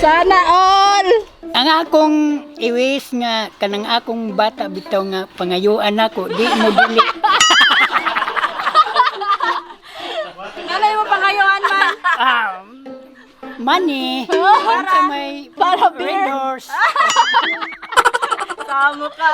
Sana all! Ang akong iwis nga kanang akong bata bitaw nga pangayuan ako di mo dili. Nanay mo pangayuan ma? Money Para beer. vendors. Samo ka.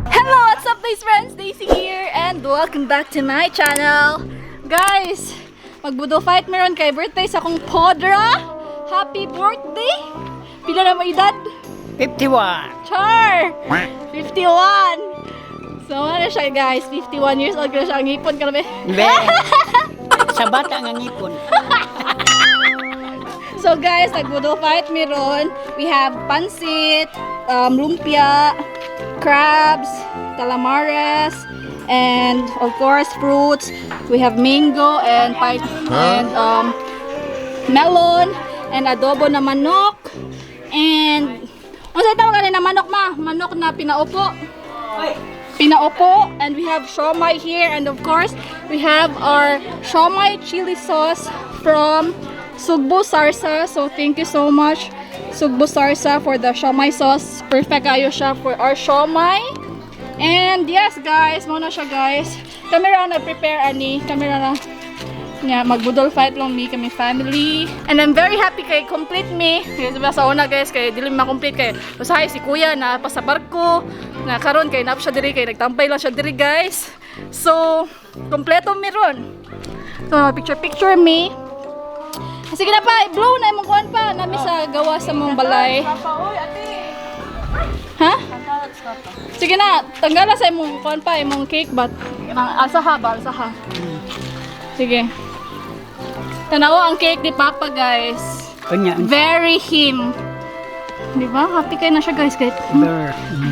Hello, what's up these friends? Daisy here and welcome back to my channel. Guys, mag-budol fight meron kay birthday sa akong podra. Happy birthday! Pila na mo edad? 51. Char! 51! So ano siya guys, 51 years old ka na siya. Ang ipon ka na ba? Be. Sa bata nga ngipon. So guys, nag-budol fight meron. We have pansit, lumpia, crabs, calamares, and of course fruits. We have mango and melon and adobo na manok and ano sa tawag na manok ma? Manok na pinaupo. Pinaupo, and we have siomai here, and of course we have our siomai chili sauce from Cebu Sarsa. So thank you so much Cebu Sarsa for the siomai sauce. Perfect kayo siya for our siomai. And yes guys, muna siya guys. Kami ra na prepare ani, kami ra na nya magbudol fight lang mi kami family. And I'm very happy kay complete me. Kasi sa una guys kay dili ma-complete kay usahay si kuya na pa sa barko. Na karon kay nap siya diri kay nagtampay lang siya diri guys. So, kompleto mi ron. So, picture me. Sige na pa, i-blow na imong kuan pa nami sa gawa sa mong balay. Ha? Sige na, tanggala sa imong kuan pa imong cake bat. Alsaha ba, alsaha. Sige. Tanawa ang cake ni Papa guys. Kunya. Very him. Di ba? Happy kayo na siya guys. Kahit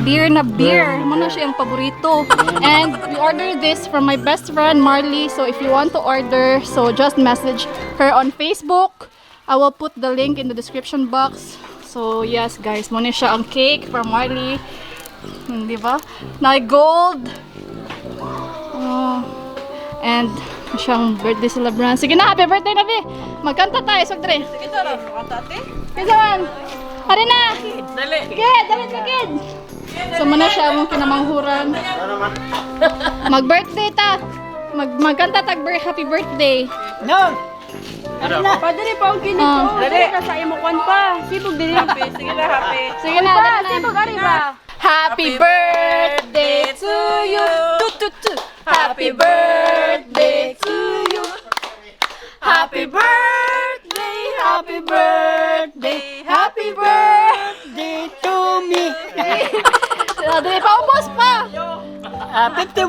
beer na beer. Muna siya yung paborito. And we ordered this from my best friend Marley. So if you want to order, so just message her on Facebook. I will put the link in the description box. So yes guys, muna siya ang cake from Marley. Di ba? Na gold. And siyang birthday celebrant. Sige na, happy birthday na be. Magkanta tayo, sagdre. Sige to, makanta ate. Kasi man. Hari na. Dali. Kid, dali ka kid. So muna siya mong kinamanghuran. Mag-birthday ta. Magkanta tag happy birthday. No. Ano na? Padali pa ang kinito. Dali ka sa imo kwan pa. Sipog dili happy. Sige na happy. Sige na, dali na. Sipog ari ba? Happy birthday to you. Happy birthday to you. Happy birthday, happy birthday, happy birthday to me. Dali pa, ubos pa. 51.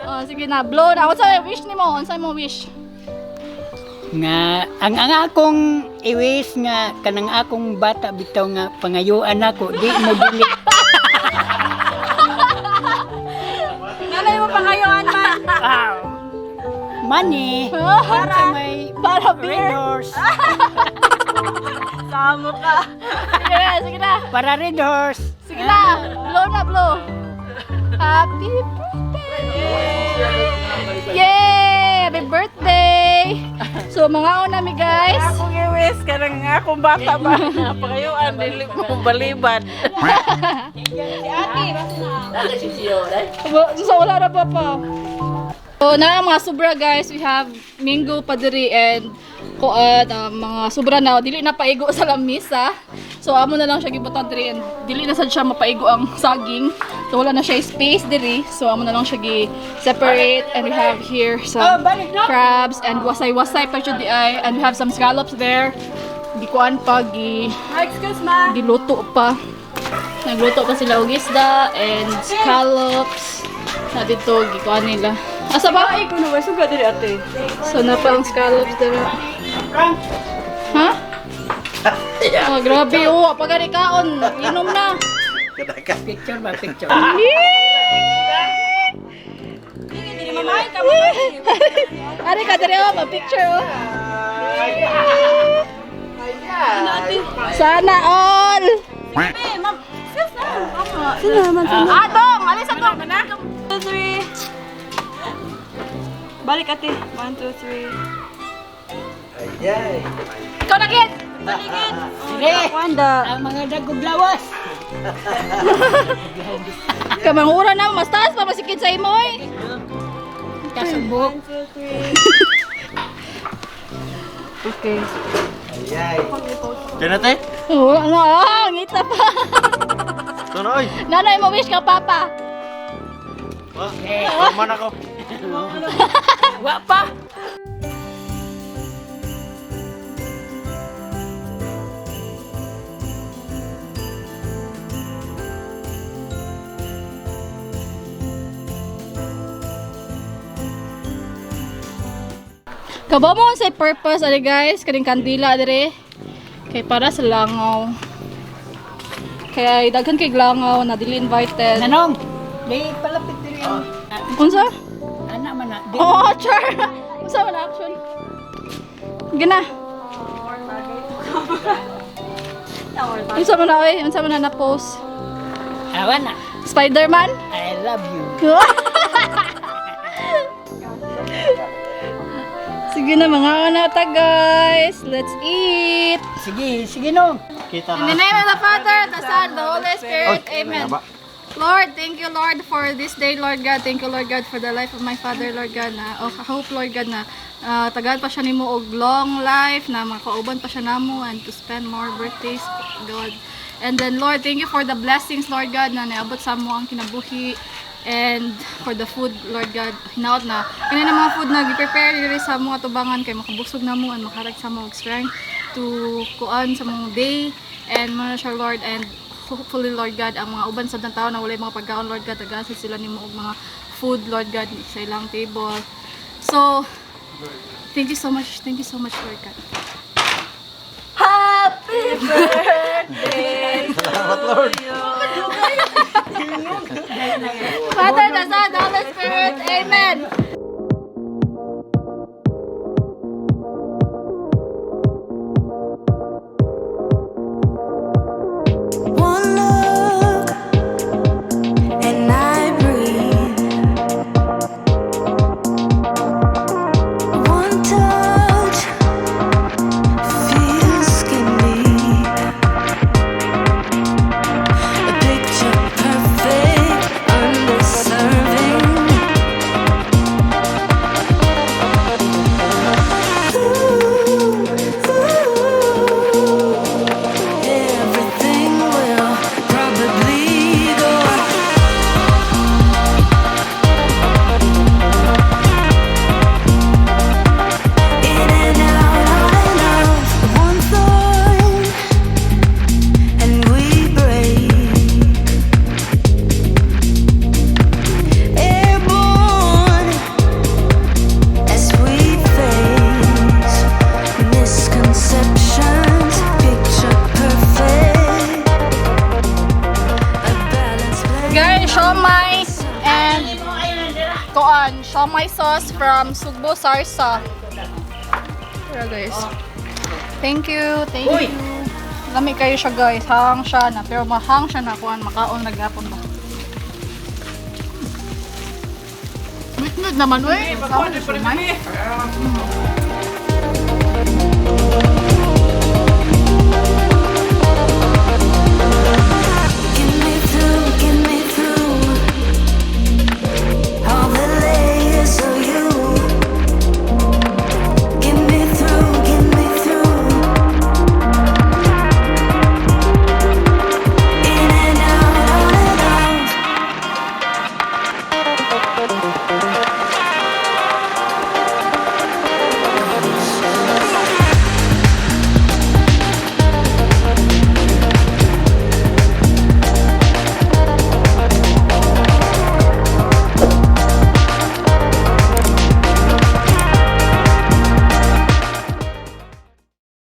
Oh, sige na, blow na. Ano sa wish ni mo? Ano sa mo wish? Nga ang akong iwis nga kanang akong bata bitaw nga pangayuan ako di mo dili. Nanay mo pangayuan ma? Money Para beer. vendors. Samo ka. Sige na, sige na. Para vendors. Sige na, blow na, blow. Happy birthday! Yay! Happy birthday! So, mga una mi guys. Akong iwis ka nang akong bata ba? Napakayuan, dili mo balibad. Si Ate, so, wala na pa pa. So, na mga sobra guys, we have mango padiri and mga sobra na, dili na paigo sa lamisa. So, amo na lang siya gibutan diri and dili na sad siya mapaigo ang saging. So, wala na siya space diri. So, amo na lang siya gi-separate and we have here some crabs and wasay-wasay pa siya di ay and we have some scallops there. Gikuan pa, Excuse ma. giluto pa. Nagluto pa sila og isda and scallops. Na dito gikuan nila. Asa ba? Ay, kuno ba suga diri ate? So na pa ang scallops dito. Ha? Oh, grabe oh, pagani kaon, inom na. Picture ba picture? Dili mamay ka mamay. Ari ka diri oh, picture oh. Sana all. Eh, ma'am. Excuse na. Sino naman? Adong, alis adong. 2, 3. Balik ate. 1, 2, 3. Yay! Ikaw na, Kit! Baligid! Sige! Wanda. Ang mga dagog lawas! Kamangura na, mas taas pa masikid sa imo eh. Kasubok! Okay. Yay! Diyan natin? Oo, ano, ngita pa. Tunoy! Nanay mo wish ka, Papa. Norman ako. Wa pa! Kaba mo sa purpose, ali guys, kaning kandila dire. Kay para sa langaw. Kaya daghan kay langaw na dili invited. Nanong! Di palapit diri ang... Unsa? Anak man na. Di Oh, char. Unsa man action? Gina. Unsa man na oy? Unsa man na post? awa na. Spider-Man? I love you. Sige na mga anata guys. Let's eat. Sige, sige no. Kita In the name of the Father, the Son, the Holy Spirit. Amen. Lord, thank you, Lord, for this day, Lord God. Thank you, Lord God, for the life of my father, Lord God. Na, I hope, Lord God, na tagal pa siya nimo og long life, na makauban pa siya namo, and to spend more birthdays, God. And then, Lord, thank you for the blessings, Lord God, na naabot sa mo ang kinabuhi. And for the food, Lord God, hinaot na. Kaya na mga food na gi-prepare diri sa mga tubangan kay makabusog na mo and makarag sa mo og strength to kuan sa mga day. And mga siya, Lord, and hopefully, Lord God, ang mga uban sa tao na wala mga pagkaon, Lord God, tagasad sila nimo og mga food, Lord God, sa ilang table. So, thank you so much, Lord God. Happy birthday! Salamat, Lord. Father, the Son, the Holy Spirit, Amen. One look and I breathe. One touch feels skin deep. A picture perfect, undeserving. Everything will probably go in and out of one thorn, and we break. Airborne as we face misconceptions, picture perfect, a balanced place. Guys, siomai and kuan, siomai sauce from Cebu Sarsa. Here guys. Thank you, thank you. Lami kayo siya guys, hang siya na, pero mahang siya na kuan, makaon nagapon ba. Wait naman, wait.